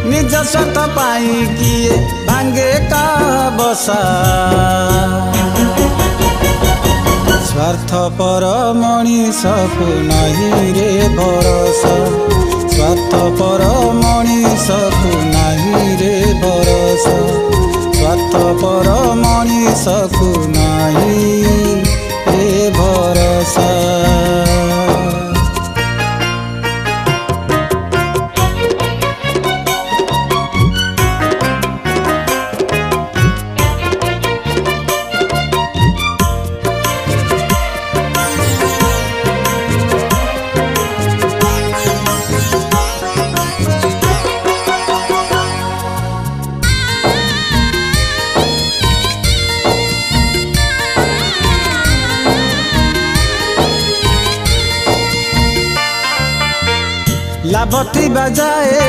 निज स्वार्थ पाई किए भांगे का बसा स्वार्थ पर मनीषकु नहीं रे भरोसा स्वार्थ पर मनीषकु नहीं रे भरोसा स्वार्थ पर मनीषकु नहीं रे भरोसा लाभ थी बजाए